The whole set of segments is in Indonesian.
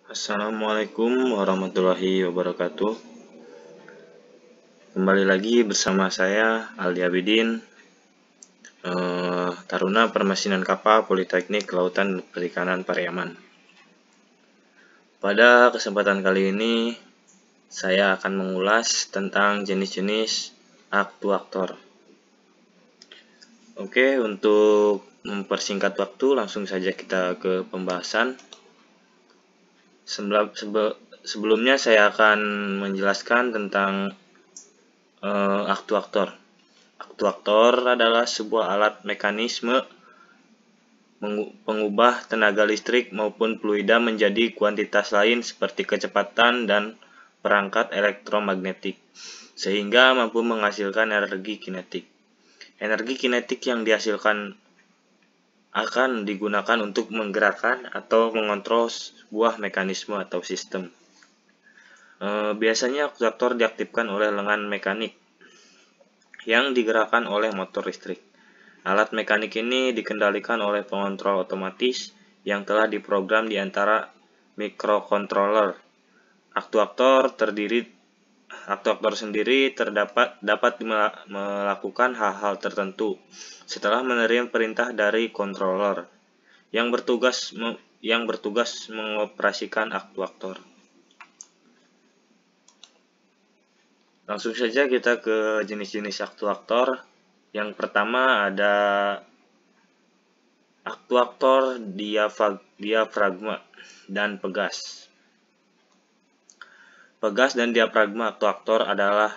Assalamualaikum warahmatullahi wabarakatuh. Kembali lagi bersama saya Aldi Abidin, Taruna Permesinan Kapal Politeknik Kelautan dan Perikanan Pariaman. Pada kesempatan kali ini saya akan mengulas tentang jenis-jenis aktuator. Oke, untuk mempersingkat waktu langsung saja kita ke pembahasan. Sebelumnya saya akan menjelaskan tentang aktuator. Aktuator adalah sebuah alat mekanisme pengubah tenaga listrik maupun fluida menjadi kuantitas lain seperti kecepatan dan perangkat elektromagnetik, sehingga mampu menghasilkan energi kinetik. Energi kinetik yang dihasilkan akan digunakan untuk menggerakkan atau mengontrol sebuah mekanisme atau sistem. Biasanya aktuator diaktifkan oleh lengan mekanik yang digerakkan oleh motor listrik. Alat mekanik ini dikendalikan oleh pengontrol otomatis yang telah diprogram di antara microcontroller. Aktuator sendiri dapat melakukan hal-hal tertentu setelah menerima perintah dari controller yang bertugas mengoperasikan aktuator. Langsung saja kita ke jenis-jenis aktuator. Yang pertama ada aktuator diafragma dan pegas. Pegas dan diafragma aktuator adalah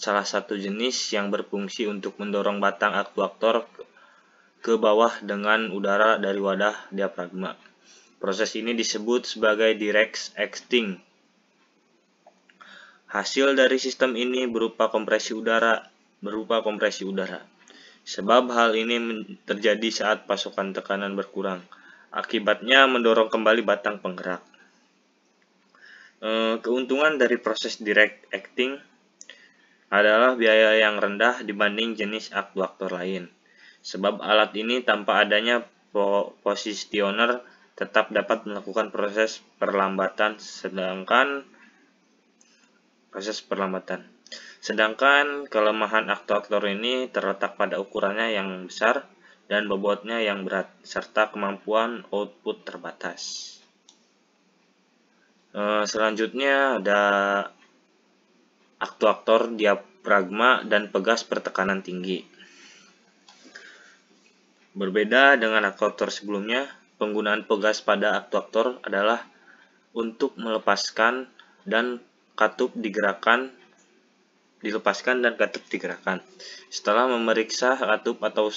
salah satu jenis yang berfungsi untuk mendorong batang aktuator ke bawah dengan udara dari wadah diafragma. Proses ini disebut sebagai direct acting. Hasil dari sistem ini berupa kompresi udara. Sebab hal ini terjadi saat pasokan tekanan berkurang. Akibatnya mendorong kembali batang penggerak. Keuntungan dari proses direct acting adalah biaya yang rendah dibanding jenis aktuator lain. Sebab alat ini tanpa adanya positioner tetap dapat melakukan proses perlambatan. Sedangkan kelemahan aktuator ini terletak pada ukurannya yang besar dan bobotnya yang berat, serta kemampuan output terbatas. Selanjutnya ada aktuator diafragma dan pegas bertekanan tinggi. Berbeda dengan aktuator sebelumnya, penggunaan pegas pada aktuator adalah untuk melepaskan dan katup digerakkan setelah memeriksa katup atau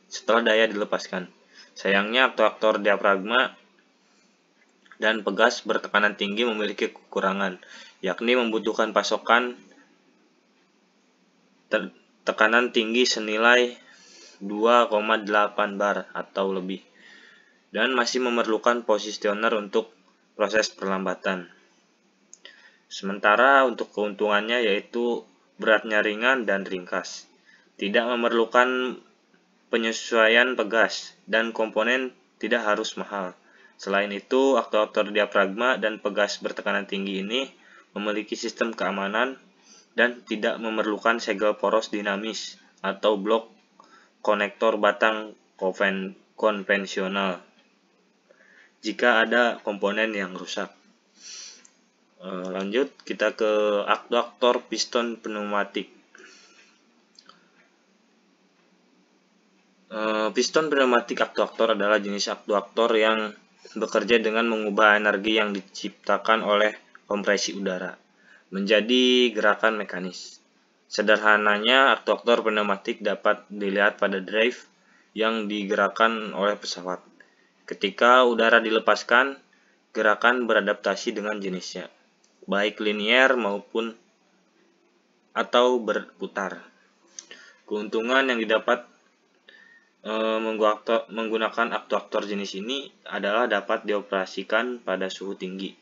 setelah daya dilepaskan. Sayangnya aktuator diafragma dan pegas bertekanan tinggi memiliki kekurangan, yakni membutuhkan pasokan tekanan tinggi senilai 2,8 bar atau lebih, dan masih memerlukan positioner untuk proses perlambatan. Sementara untuk keuntungannya yaitu beratnya ringan dan ringkas, tidak memerlukan penyesuaian pegas, dan komponen tidak harus mahal. Selain itu, aktuator diafragma dan pegas bertekanan tinggi ini memiliki sistem keamanan dan tidak memerlukan segel poros dinamis atau blok konektor batang konvensional jika ada komponen yang rusak. Lanjut kita ke aktuator piston pneumatik. Piston pneumatik aktuator adalah jenis aktuator yang bekerja dengan mengubah energi yang diciptakan oleh kompresi udara menjadi gerakan mekanis. Sederhananya, aktuator pneumatik dapat dilihat pada drive yang digerakkan oleh pesawat. Ketika udara dilepaskan, gerakan beradaptasi dengan jenisnya, baik linier maupun atau berputar. Keuntungan yang didapat menggunakan aktuator jenis ini adalah dapat dioperasikan pada suhu tinggi,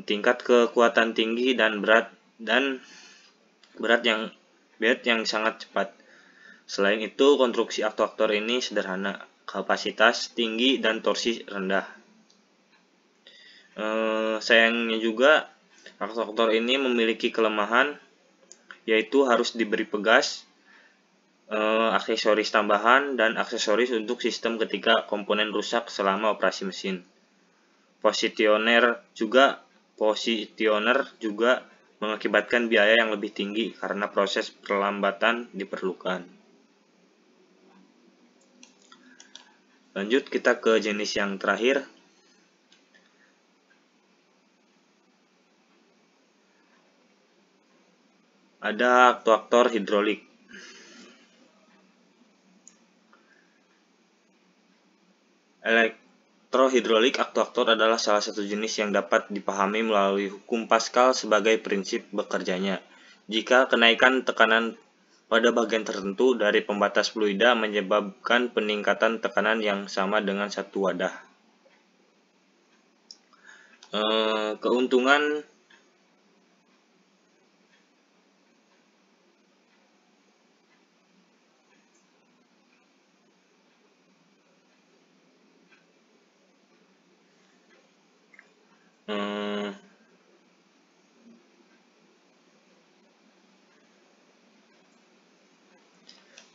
tingkat kekuatan tinggi dan berat yang sangat cepat. Selain itu, konstruksi aktuator ini sederhana, kapasitas tinggi dan torsi rendah. Sayangnya juga aktuator ini memiliki kelemahan, yaitu harus diberi pegas, aksesoris tambahan, dan aksesoris untuk sistem ketika komponen rusak selama operasi mesin. Positioner juga mengakibatkan biaya yang lebih tinggi karena proses perlambatan diperlukan. Lanjut kita ke jenis yang terakhir. Ada aktuator hidrolik. Elektrohidrolik aktuator adalah salah satu jenis yang dapat dipahami melalui hukum Pascal sebagai prinsip bekerjanya. Jika kenaikan tekanan pada bagian tertentu dari pembatas fluida menyebabkan peningkatan tekanan yang sama dengan satu wadah. Keuntungan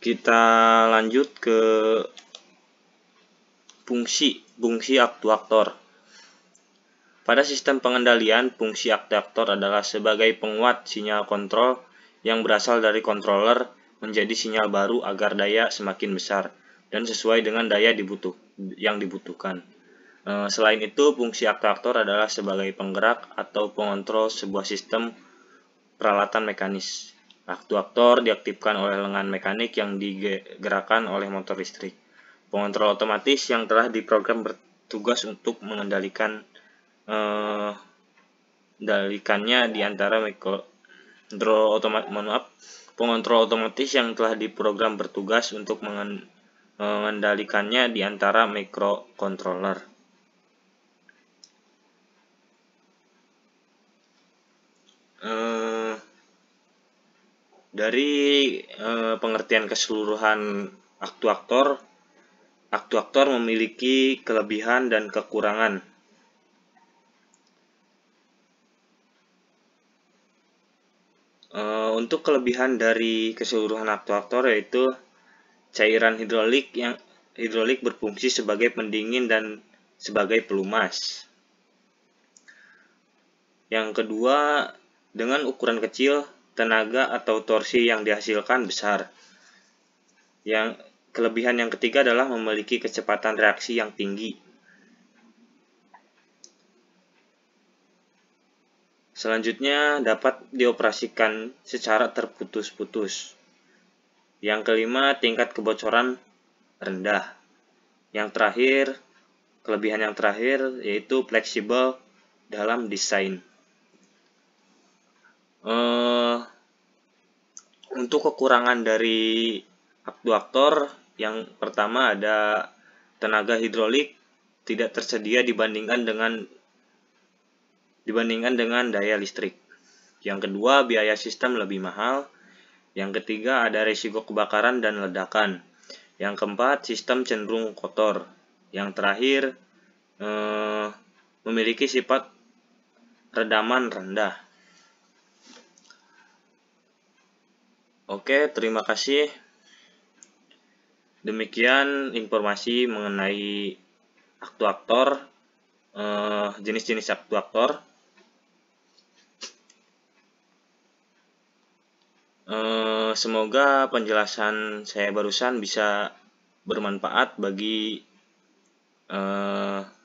kita lanjut ke fungsi aktuator. Pada sistem pengendalian, fungsi aktuator adalah sebagai penguat sinyal kontrol yang berasal dari controller menjadi sinyal baru agar daya semakin besar dan sesuai dengan daya yang dibutuhkan. Selain itu, fungsi aktuator adalah sebagai penggerak atau pengontrol sebuah sistem peralatan mekanis. Aktuator diaktifkan oleh lengan mekanik yang digerakkan oleh motor listrik. Pengontrol otomatis yang telah diprogram bertugas untuk mengendalikannya di antara pengontrol otomatis yang telah diprogram bertugas untuk mengendalikannya di antara microcontroller. Dari pengertian keseluruhan aktuator memiliki kelebihan dan kekurangan. Untuk kelebihan dari keseluruhan aktuator yaitu cairan hidrolik berfungsi sebagai pendingin dan sebagai pelumas. Yang kedua, dengan ukuran kecil, tenaga atau torsi yang dihasilkan besar. Yang kelebihan yang ketiga adalah memiliki kecepatan reaksi yang tinggi. Selanjutnya, dapat dioperasikan secara terputus-putus. Yang kelima, tingkat kebocoran rendah. Yang terakhir, kelebihan yang terakhir yaitu fleksibel dalam desain. Untuk kekurangan dari aktuator, yang pertama ada tenaga hidrolik tidak tersedia dibandingkan dengan daya listrik. Yang kedua, biaya sistem lebih mahal. Yang ketiga, ada risiko kebakaran dan ledakan. Yang keempat, sistem cenderung kotor. Yang terakhir, memiliki sifat redaman rendah. Oke, terima kasih. Demikian informasi mengenai aktuator, jenis-jenis aktuator. Semoga penjelasan saya barusan bisa bermanfaat bagi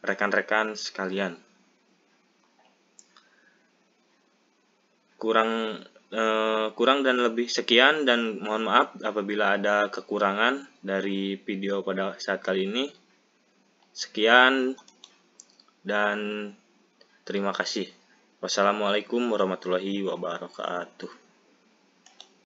rekan-rekan sekalian. Kurang dan lebih sekian, dan mohon maaf apabila ada kekurangan dari video pada saat kali ini. Sekian dan terima kasih. Wassalamualaikum warahmatullahi wabarakatuh.